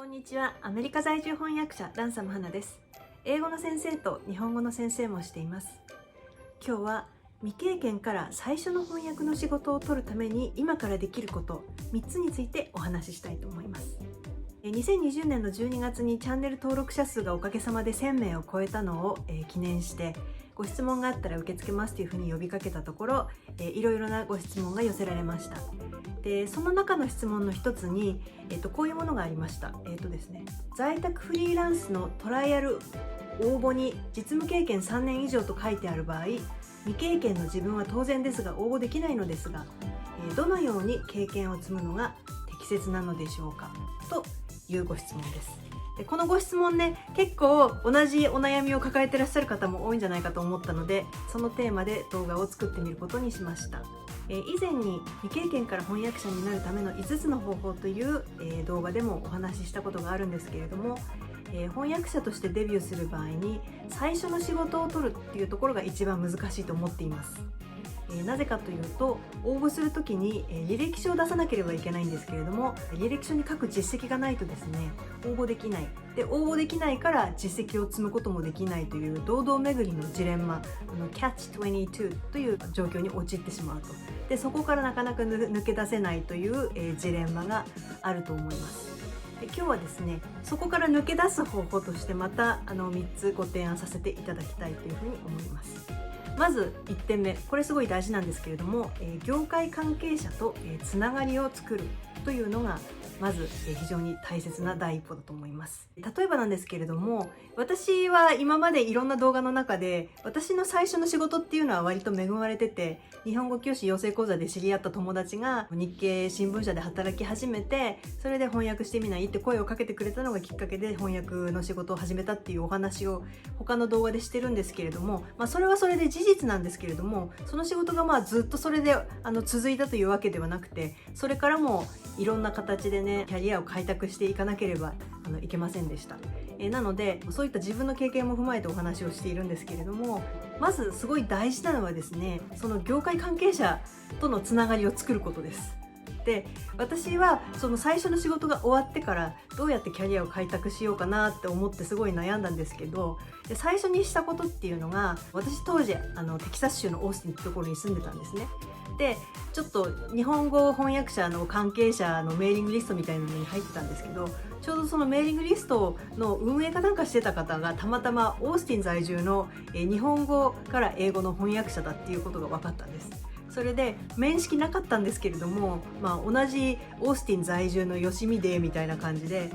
こんにちは。アメリカ在住翻訳者ランサムハナです。英語の先生と日本語の先生もしています。今日は未経験から最初の翻訳の仕事を取るために今からできること3つについてお話ししたいと思います。2020年の12月にチャンネル登録者数がおかげさまで1000名を超えたのを記念してご質問があったら受け付けますというふうに呼びかけたところいろいろなご質問が寄せられました。でその中の質問の一つに、こういうものがありました。ですね、在宅フリーランスのトライアル応募に実務経験3年以上と書いてある場合、未経験の自分は当然ですが応募できないのですが、どのように経験を積むのが適切なのでしょうかというご質問です。でこのご質問ね、結構同じお悩みを抱えていらっしゃる方も多いんじゃないかと思ったので、そのテーマで動画を作ってみることにしました。以前に未経験から翻訳者になるための5つの方法という、動画でもお話ししたことがあるんですけれども、翻訳者としてデビューする場合に最初の仕事を取るっていうところが一番難しいと思っています。なぜかというと、応募するときに履歴書を出さなければいけないんですけれども、履歴書に書く実績がないとですね、応募できない。で、応募できないから実績を積むこともできないという堂々巡りのジレンマ、Catch-22 という状況に陥ってしまうと。で、そこからなかなか抜け出せないという、ジレンマがあると思います。で今日はですね、そこから抜け出す方法としてまた3つご提案させていただきたいというふうに思います。まず1点目、これすごい大事なんですけれども、業界関係者とつながりを作るというのがまず非常に大切な第一歩だと思います。例えばなんですけれども、私は今までいろんな動画の中で私の最初の仕事っていうのは割と恵まれてて、日本語教師養成講座で知り合った友達が日経新聞社で働き始めて、それで翻訳してみないって声をかけてくれたのがきっかけで翻訳の仕事を始めたっていうお話を他の動画でしてるんですけれども、それはそれで事実なんですけれども、その仕事がずっとそれで続いたというわけではなくて、それからもいろんな形でね、キャリアを開拓していかなければいけませんでした。なのでそういった自分の経験も踏まえてお話をしているんですけれども、まずすごい大事なのはですね、その業界関係者とのつながりを作ることです。で、私はその最初の仕事が終わってからどうやってキャリアを開拓しようかなって思ってすごい悩んだんですけど、で最初にしたことっていうのが、私当時テキサス州のオースティンってところに住んでたんですね。でちょっと日本語翻訳者の関係者のメーリングリストみたいなのに入ってたんですけど、ちょうどそのメーリングリストの運営かなんかしてた方がたまたまオースティン在住の日本語から英語の翻訳者だっていうことが分かったんです。それで面識なかったんですけれども、同じオースティン在住のよしみでみたいな感じで、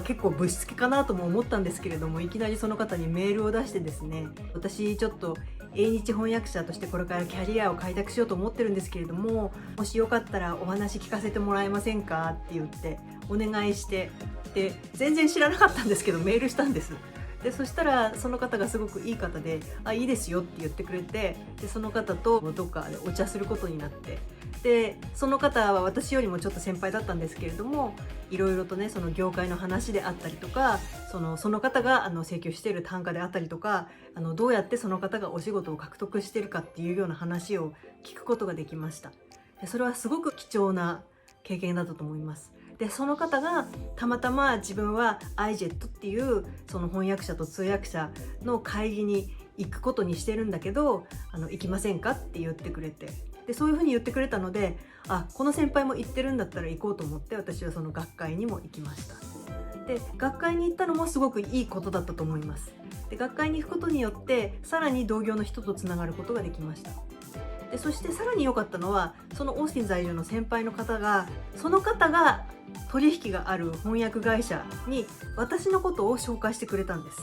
結構ぶしつけかなとも思ったんですけれども、いきなりその方にメールを出してですね、私ちょっと英日翻訳者としてこれからキャリアを開拓しようと思ってるんですけれども、もしよかったらお話聞かせてもらえませんかって言ってお願いして、で全然知らなかったんですけどメールしたんです。でそしたらその方がすごくいい方で、いいですよって言ってくれて、でその方とどっかでお茶することになって、でその方は私よりもちょっと先輩だったんですけれども、いろいろとね、その業界の話であったりとか、その方が請求している単価であったりとか、どうやってその方がお仕事を獲得しているかっていうような話を聞くことができました。でそれはすごく貴重な経験だったと思います。でその方がたまたま自分は iJet っていうその翻訳者と通訳者の会議に行くことにしてるんだけど、行きませんかって言ってくれて、でそういうふうに言ってくれたので、この先輩も行ってるんだったら行こうと思って、私はその学会にも行きました。で学会に行ったのもすごくいいことだったと思います。で学会に行くことによってさらに同業の人とつながることができました。でそしてさらに良かったのは、そのオースティン在住の先輩の方が、その方が取引がある翻訳会社に私のことを紹介してくれたんです。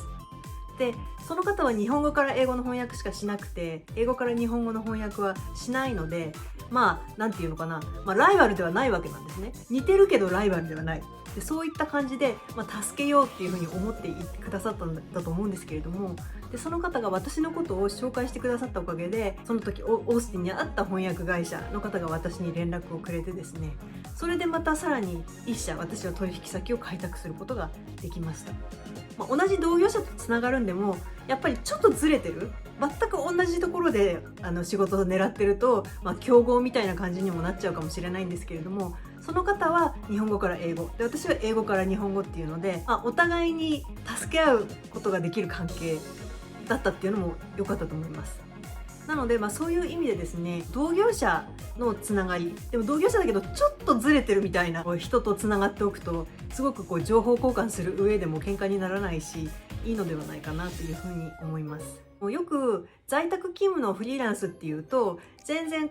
でその方は日本語から英語の翻訳しかしなくて、英語から日本語の翻訳はしないので、なんていうのかな、ライバルではないわけなんですね。似てるけどライバルではない。でそういった感じで、助けようっていうふうに思ってくださったんだと思うんですけれども、でその方が私のことを紹介してくださったおかげで、その時オースティンにあった翻訳会社の方が私に連絡をくれてですね、それでまたさらに一社私は取引先を開拓することができました。同じ同業者とつながるんでもやっぱりちょっとずれてる、全く同じところで仕事を狙ってると、競合みたいな感じにもなっちゃうかもしれないんですけれども、その方は日本語から英語で、私は英語から日本語っていうので、お互いに助け合うことができる関係だったっていうのも良かったと思います。なので、そういう意味でですね、同業者のつながり、でも同業者だけどちょっとずれてるみたいな人とつながっておくと、すごく情報交換する上でも喧嘩にならないし、いいのではないかなというふうに思います。よく在宅勤務のフリーランスっていうと、全然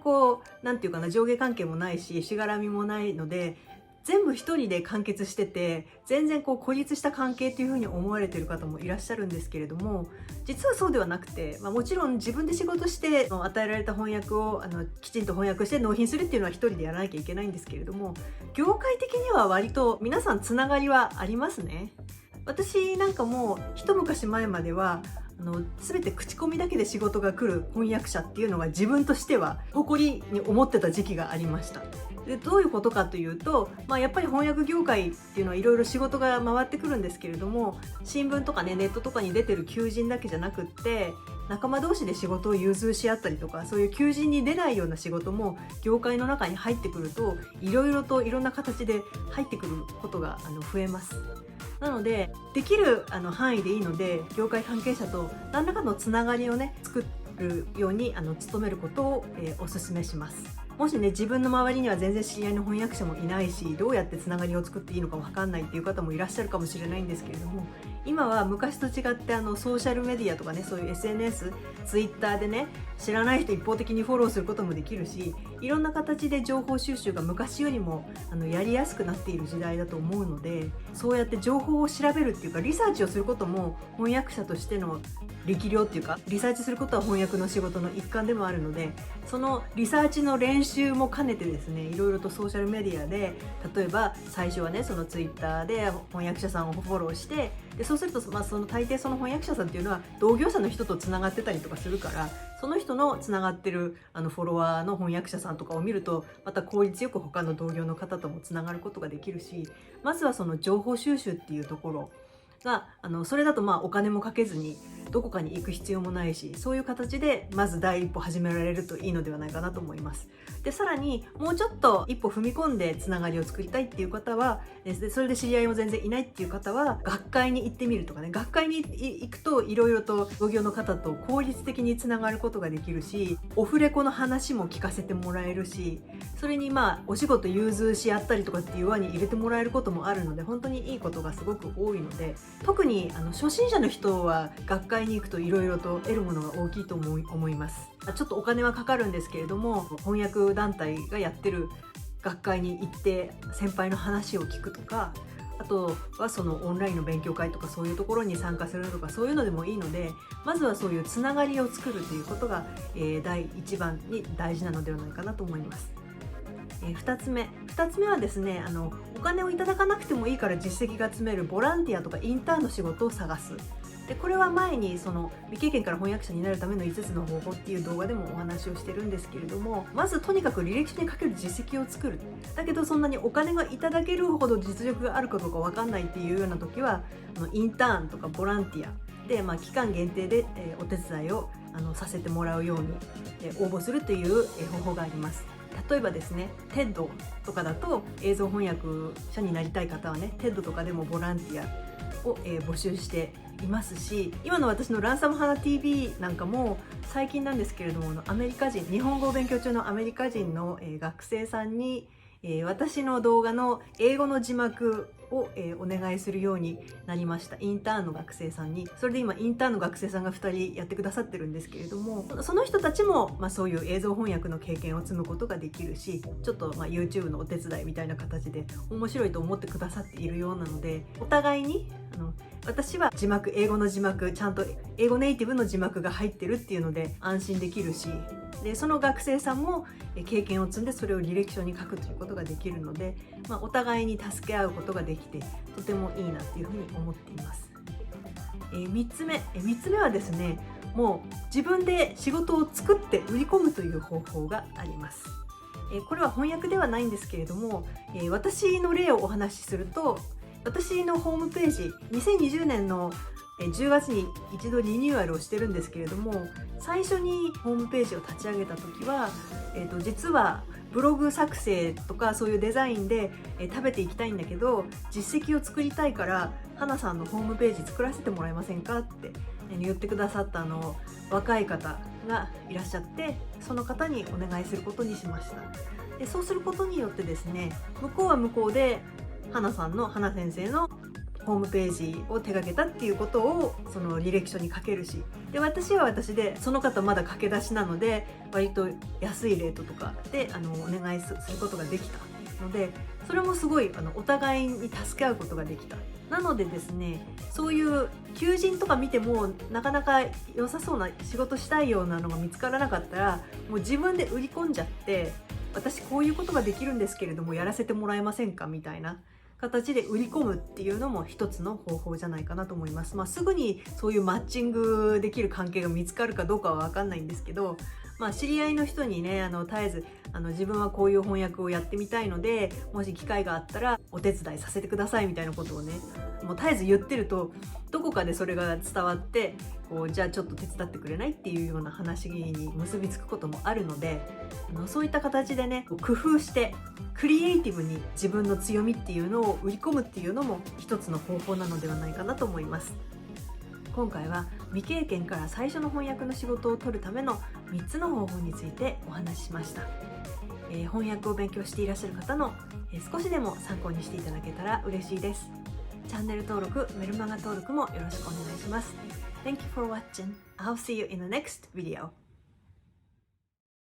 なんていうかな、上下関係もないししがらみもないので、全部一人で完結してて、全然孤立した関係っていう風に思われてる方もいらっしゃるんですけれども、実はそうではなくて、もちろん自分で仕事して与えられた翻訳をきちんと翻訳して納品するっていうのは一人でやらなきゃいけないんですけれども、業界的には割と皆さんつながりはありますね。私なんかも一昔前までは全て口コミだけで仕事が来る翻訳者っていうのが自分としては誇りに思ってた時期がありました。でどういうことかというと、やっぱり翻訳業界っていうのはいろいろ仕事が回ってくるんですけれども、新聞とかね、ネットとかに出てる求人だけじゃなくって、仲間同士で仕事を融通し合ったりとか、そういう求人に出ないような仕事も業界の中に入ってくると、いろいろといろんな形で入ってくることが増えます。なのでできる範囲でいいので、業界関係者と何らかのつながりをね作るように努めることを、お勧めします。もしね、自分の周りには全然知り合いの翻訳者もいないし、どうやってつながりを作っていいのか分かんないっていう方もいらっしゃるかもしれないんですけれども、今は昔と違ってソーシャルメディアとかね、そういう SNS、ツイッターでね、知らない人一方的にフォローすることもできるし、いろんな形で情報収集が昔よりもやりやすくなっている時代だと思うので、そうやって情報を調べるっていうか、リサーチをすることも翻訳者としての力量っていうか、リサーチすることは翻訳の仕事の一環でもあるので、そのリサーチの練習も兼ねてですね、いろいろとソーシャルメディアで、例えば最初はね、そのツイッターで翻訳者さんをフォローして、でそうすると、その大抵その翻訳者さんっていうのは同業者の人とつながってたりとかするから、その人のつながってるフォロワーの翻訳者さんとかを見ると、また効率よく他の同業の方ともつながることができるし、まずはその情報収集っていうところがそれだとお金もかけずにどこかに行く必要もないし、そういう形でまず第一歩始められるといいのではないかなと思います。でさらにもうちょっと一歩踏み込んでつながりを作りたいっていう方は、でそれで知り合いも全然いないっていう方は、学会に行ってみるとかね、学会に行くといろいろと同業の方と効率的につながることができるし、オフレコの話も聞かせてもらえるし、それにお仕事融通し合ったりとかっていう輪に入れてもらえることもあるので、本当にいいことがすごく多いので、特に初心者の人は学会に行くといろいろと得るものが大きいと思います。ちょっとお金はかかるんですけれども、翻訳団体がやってる学会に行って先輩の話を聞くとか、あとはそのオンラインの勉強会とかそういうところに参加するとか、そういうのでもいいので、まずはそういうつながりを作るということが、第一番に大事なのではないかなと思います。2つ目はですね、お金をいただかなくてもいいから実績が積めるボランティアとかインターンの仕事を探す。でこれは前に未経験から翻訳者になるための5つの方法っていう動画でもお話をしてるんですけれども、まずとにかく履歴書に書ける実績を作る。だけどそんなにお金がいただけるほど実力があるかどうか分かんないっていうような時は、インターンとかボランティアで、期間限定で、お手伝いをさせてもらうように、応募するという、方法があります。例えばですね、TED とかだと映像翻訳者になりたい方はね、TED とかでもボランティアを、募集していますし、今の私のランサム花 TV なんかも最近なんですけれども、アメリカ人、日本語を勉強中のアメリカ人の、学生さんに、私の動画の英語の字幕を、お願いするようになりました。インターンの学生さんに。それで今インターンの学生さんが2人やってくださってるんですけれども、その人たちも、そういう映像翻訳の経験を積むことができるし、ちょっとYouTube のお手伝いみたいな形で面白いと思ってくださっているようなので、お互いに私は字幕、英語の字幕、ちゃんと英語ネイティブの字幕が入ってるっていうので安心できるし、でその学生さんも経験を積んでそれを履歴書に書くということができるので、お互いに助け合うことができてとてもいいなっていうふうに思っています。3つ目はですね、もう自分で仕事を作って売り込むという方法があります。これは翻訳ではないんですけれども、私の例をお話しすると、私のホームページ、2020年の10月に一度リニューアルをしてるんですけれども、最初にホームページを立ち上げた時は、実はブログ作成とかそういうデザインで、食べていきたいんだけど実績を作りたいから花さんのホームページ作らせてもらえませんかって言ってくださった若い方がいらっしゃって、その方にお願いすることにしました。でそうすることによってですね、向こうは向こうで花先生のホームページを手掛けたっていうことをその履歴書に書けるし、で私は私でその方まだ駆け出しなので割と安いレートとかでお願いすることができたので、それもすごいお互いに助け合うことができた。なのでですね、そういう求人とか見てもなかなか良さそうな仕事したいようなのが見つからなかったら、もう自分で売り込んじゃって、私こういうことができるんですけれどもやらせてもらえませんかみたいな形で売り込むっていうのも一つの方法じゃないかなと思います。すぐにそういうマッチングできる関係が見つかるかどうかは分かんないんですけど、知り合いの人にね絶えず自分はこういう翻訳をやってみたいので、もし機会があったらお手伝いさせてくださいみたいなことをねもう絶えず言ってると、どこかでそれが伝わってじゃあちょっと手伝ってくれないっていうような話に結びつくこともあるので、そういった形でね工夫してクリエイティブに自分の強みっていうのを売り込むっていうのも一つの方法なのではないかなと思います。今回は未経験から最初の翻訳の仕事を取るための3つの方法についてお話ししました。翻訳を勉強していらっしゃる方の、少しでも参考にしていただけたら嬉しいです。チャンネル登録、メルマガ登録もよろしくお願いします。Thank you for watching. I'll see you in the next video.